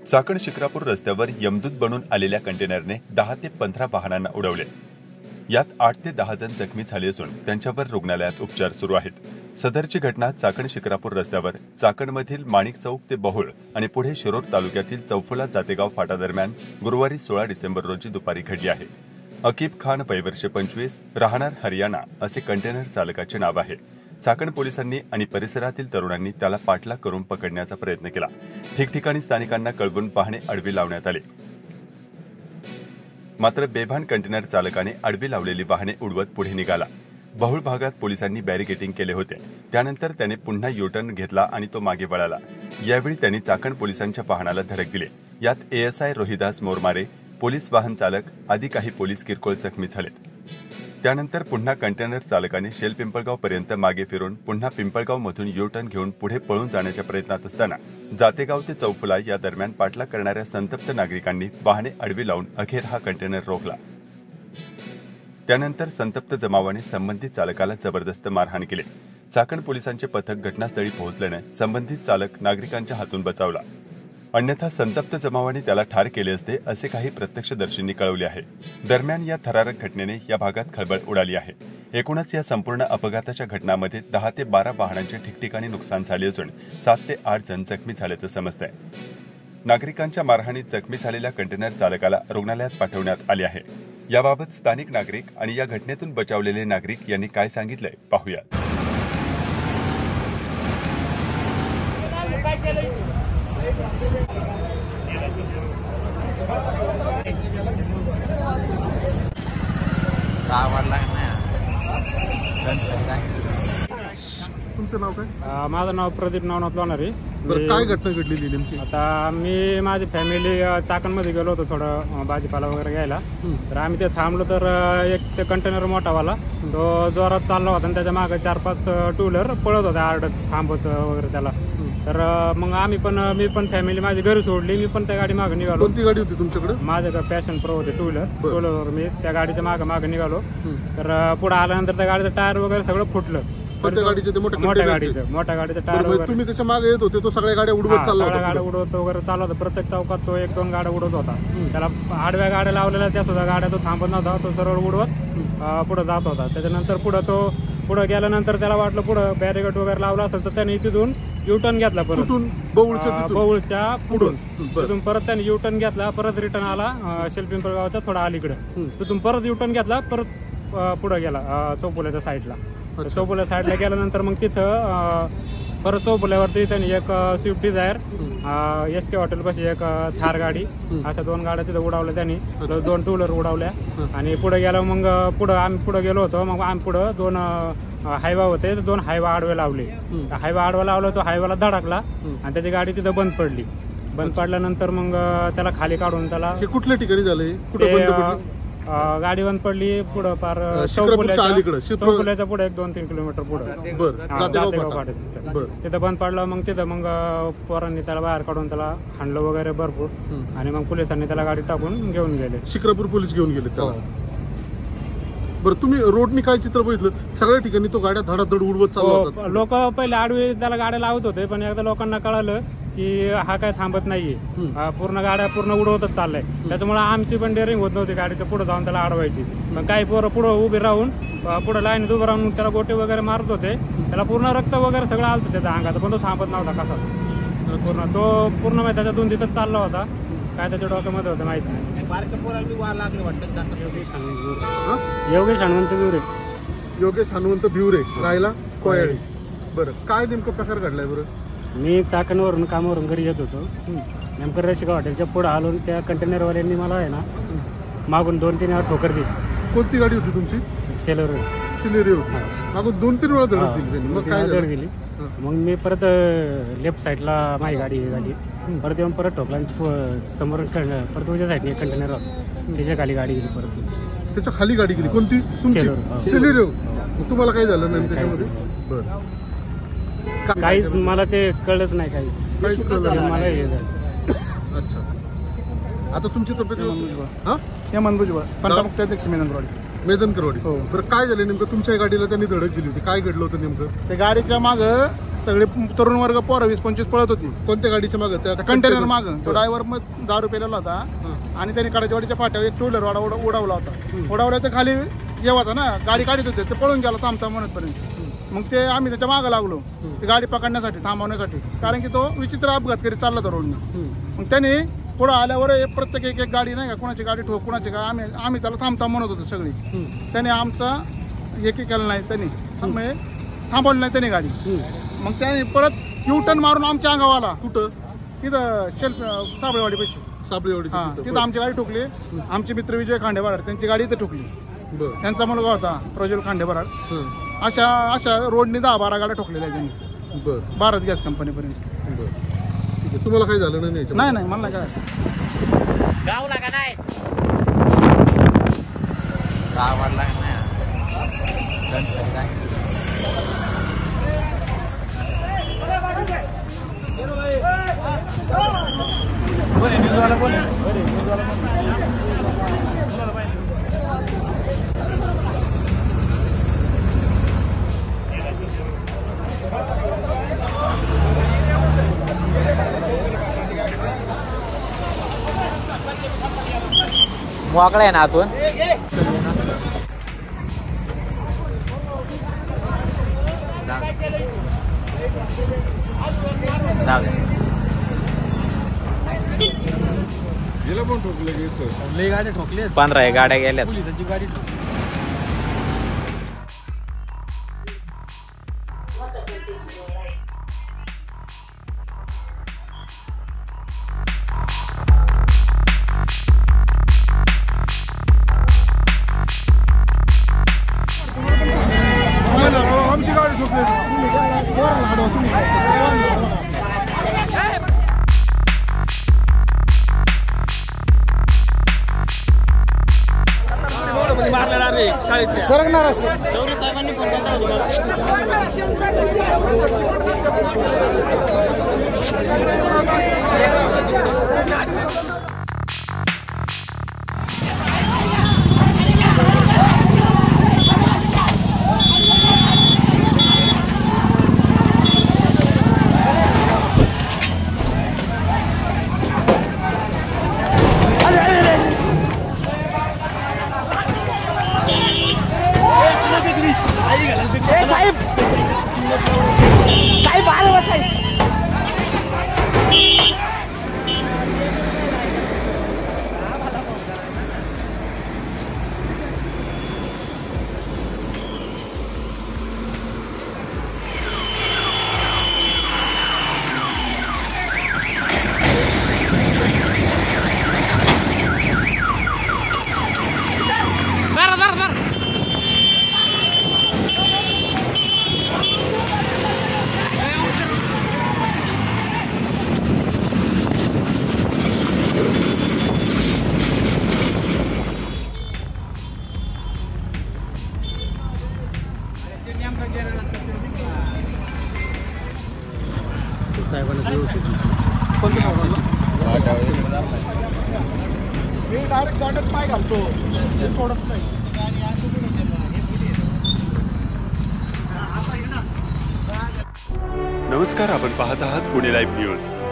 चाकण शिक्रापूर रस्त्यावर यमदूत बनून आलेल्या कंटेनरने 10 ते 15 वाहनांना उडवले। यात 8 ते 10 जण जखमी झाले असून त्यांच्यावर रुग्णालयात उपचार सुरू आहेत। सदरची घटना चाकण शिक्रापूर रस्त्यावर चाकणमधील माणिक चौक ते बहोळ आणि पुढे शिरोर तालुक्यातील चौफुला जातेगाव फाटा दरम्यान गुरुवारी 16 डिसेंबर रोजी दुपारी घडली आहे। अकीब खान वय 25 राहणार हरियाणा असे कंटेनर चालकाचे नाव आहे। चाकण पोलिसांनी आणि परिसरातील तरुणांनी त्याला पाठलाग करून पकडण्याचा प्रयत्न केला। ठिकठिकाणी स्थानिकांना कळवून वाहने आडवी लावण्यात आले, मात्र बेभान कंटेनर चालकाने आडवी लावलेली वाहने उडवत पुढे निघाला। बहुळ भागात पोलिसांनी बॅरिकेडिंग केले होते। त्यानंतर त्याने पुन्हा युटर्न घेतला आणि तो मागे वळाला। यावेळी त्यांनी चाकण पोलिसांच्या वाहनाला धडक दिली। यात एएसआय रोहिदास मोरमारे, पोलीस वाहन चालक आदी काही पोलीस किरकोळ जखमी झालेत। त्यानंतर पुन्हा कंटेनर चालकाने शेल पिंपळगाव पर्यंत मागे फिरून पुन्हा पिंपळगाव मधून युटर्न घेऊन पुढे पळून जाण्याच्या प्रयत्नात असताना जातेगाव ते चौफुला या दरम्यान पाठलाग करणाऱ्या संतप्त नागरिकांनी वाहने आडवी लावून अखेर हा कंटेनर रोखला। त्यानंतर संतप्त जमावाने संबंधित चालकाला जबरदस्त मारहाण केली। चाकण पोलिसांचे पथक घटनास्थळी पोहोचल्याने संबंधित चालक नागरिकांच्या हातून बचावला, अन्यथा संतप्त जमावाने त्याला ठार केले असते असे काही प्रत्यक्षदर्शींनी कळवले आहे। दरम्यान या थरारक घटनेने या भागात खळबळ उडाली आहे। एकूणच या संपूर्ण अपघाताच्या घटनांमध्ये 10 ते 12 वाहनांचे ठिकठिकाणी नुकसान झाले असून 7 ते 8 जण जखमी झाल्याचं समजतंय। नागरिकांच्या मारहाणीत जखमी झालेल्या कंटेनर चालकाला रुग्णालयात पाठवण्यात आले आहे। याबाबत स्थानिक नागरिक आणि या घटनेतून बचावलेले नागरिक यांनी काय सांगितलंय पाहूया। तुमचं नाव काय? माझं नाव प्रदीप नवनाथ लोणारे। काय घटना घडलेली नेमकी? आता मी माझी फॅमिली चाकणमध्ये गेलो होतो थोडं भाजीपाला वगैरे घ्यायला। तर आम्ही ते थांबलो तर एक ते कंटेनर मोठावाला तो जोरात चालला होता आणि त्याच्या मागे 4-5 टू व्हीलर पळत होते आरडत थांबत वगैरे त्याला। तर मग मी पण फॅमिली माझी घरी सोडली, मी पण त्या गाडी मागे निघालो। कोणती गाडी होती तुमच्याकडे? माझ्याकडे पॅशन प्रो होते टू व्हीलर मी त्या गाडीच्या मागे निघालो। तर पुढे आल्यानंतर त्या गाडीचं टायर वगैरे सगळं फुटलं। मोठ्या गाडीचं टायर तुम्ही त्याच्या मागे येत होते, तो सगळ्या गाड्या उडवत चालला होता? गाड्या उडवत वगैरे चालला होता, प्रत्येक चौकात तो 1-2 गाड्या उडवत होता। त्याला आडव्या गाड्या लावलेल्या त्या सुद्धा गाड्या तो थांबत नव्हता, तो सरळ उडवत पुढे जात होता। त्याच्यानंतर पुढे गेल्यानंतर त्याला वाटलं पुढे बॅरिकेड वगैरे लावला असेल तर त्याने तिथून युटर्न घेतला, परत बौळच्या पुढून तिथून परत त्याने युटर्न घेतला, परत रिटर्न आला शेल पिंपळगावच्या थोडा अलीकडे, तिथून परत युटर्न घेतला, परत पुढे गेला चौफुल्याच्या साईडला। चौफुल्या साईडला गेल्यानंतर मग तिथं परत चौफुल्यावरती त्यांनी एक स्विफ्ट डिझायर, SK हॉटेल पाशी एक थार गाडी, अशा 2 गाड्या तिथं उडवल्या त्यांनी, 2 टू व्हीलर उडवल्या। आणि पुढे गेलो, मग आम्ही पुढे गेलो होतो, मग आम्ही पुढे 2 हायवा होते, 2 हायवा आडवे लावले। हायवा आडवा लावला, तो हायवाला धडकला आणि त्याची गाडी तिथं बंद पडली। बंद पडल्यानंतर मग त्याला खाली काढून त्याला कुठल्या ठिकाणी झाले? गाडी बंद पडली पुढे पार चौफुल्याच्या पुढे 1-2-3 किलोमीटर पुढे जातेगाव फाटा तिथं बंद पडलं। मग तिथं पोरांनी त्याला बाहेर काढून त्याला हाणलं वगैरे भरपूर, आणि मग पोलिसांनी त्याला गाडी टाकून घेऊन गेले। शिक्रापूर पोलीस घेऊन गेले त्याला? बरं, तुम्ही रोडनी काय चित्र बघितलं? सगळ्या ठिकाणी तो गाड्या धडाधड उडवत चालला होता। लोक पहिले आडवे त्याला गाड्या लावत होते, पण एकदा लोकांना कळालं की हा काय थांबत नाहीये, पूर्ण गाड्या पूर्ण उडवतच चाललाय। त्याच्यामुळे आमची पण डेअरिंग होत नव्हती गाडीच्या पुढे जाऊन त्याला अडवायची। पण काही पोरं पुढे उभे राहून पुढे लाईनीत उभे राहून त्याला गोटे वगैरे मारत होते, त्याला पूर्ण रक्त वगैरे सगळं आलं त्याच्या अंगात, पण तो थांबत नव्हता कसा पूर्ण, तो पूर्ण त्याच्या धुंदीतच चालला होता। काय त्याच्या डोक्यामध्ये होतं माहिती नाही। योगेश हनुमंत भिवरे राहिला कोयाळी। बरं, काय नेमकं प्रकार घडलाय? बरं, मी चाकणवरून कामावरून घरी येत होतो, नेमकं रशिका हॉटेलच्या पुढे आलो, त्या कंटेनरवाल्यांनी मला आहे ना मागून 2-3 वेळा ठोकर दिली। कोणती गाडी होती तुमची? सिलेरी होती। मागून 2-3 वेळा धडक दिली? मग काय धडक दिली? मग मी परत लेफ्ट साईडला माझी गाडी झाली, परत येऊन परत ठोकला, समोर परत उद्या साईडने एक कंटेनर होता, त्याच्या खाली गाडी गेली, परत त्याच्या खाली गाडी गेली। कोणती? तुमची सिलेरी? तुम्हाला काय झालं नाही त्याच्यामध्ये? बरं, काहीच मला ते कळलंच नाही, काहीच कळलं मला हे झालं। अच्छा, आता तुमची तब्येत? मेदनकरवाडी। बरं, काय झालं नेमकं? तुमच्या गाडीला त्यांनी धडक दिली होती, काय घडलं होतं नेमकं? त्या गाडीच्या मागं सगळे तरुण वर्ग पोरं 20-25 पळत होती. कोणत्या गाडीच्या मागे? त्या कंटेनर मागं तो ड्रायव्हर मग दारू पेलेला होता आणि त्यांनी कडाचवाडीच्या फाट्यावर एक टू व्हीलर उडवला होता. उडवला तर खाली हे होता ना, गाडी काढत होते, ते पळून गेला थांबता म्हणतपर्यंत. मग ते आम्ही त्याच्या मागं लागलो ती गाडी पकडण्यासाठी, थांबवण्यासाठी, कारण की तो विचित्र अपघात करीत चालला होता रोडने. मग त्यांनी पुढं आल्यावर प्रत्येक एक गाडी नाही का, कोणाची गाडी ठोक, कोणाची काय, आम्ही त्याला थांबता म्हणत होतो सगळी. त्याने आमचा हे केलं नाही, त्यांनी थांबवलं नाही त्यांनी गाडी. मग त्याने परत U-टर्न मारून आमच्या अंगावर आला. कुठं? तिथं साबळेवाडी पैसे साबळेवाडी. तिथं आमची गाडी ठोकली. आमचे मित्र विजय खांडेबराड त्यांची गाडी इथं ठोकली. त्यांचा मुलगा होता प्रज्वल खांडेबराड. अशा रोडने 10-12 गाड्या ठोकलेल्या त्यांनी भारत गॅस कंपनीपर्यंत. तुम्हाला काही झालं नाही? नाही मला काय गावला का नाही गावाला नाही. मोकळा आहे ना आतून. गाड्या ठोकले, 15 गाड्या गेल्यात. पोलिसांची गाडी ठोकली. आमची गाडी ठोकली. सरकणार असेल. साहेब आलो साहेब. डायरेक्ट गाड्यात पाय घालतो, सोडत नाही. नमस्कार, आपण पाहत आहात पुणे लाईव्ह न्यूज.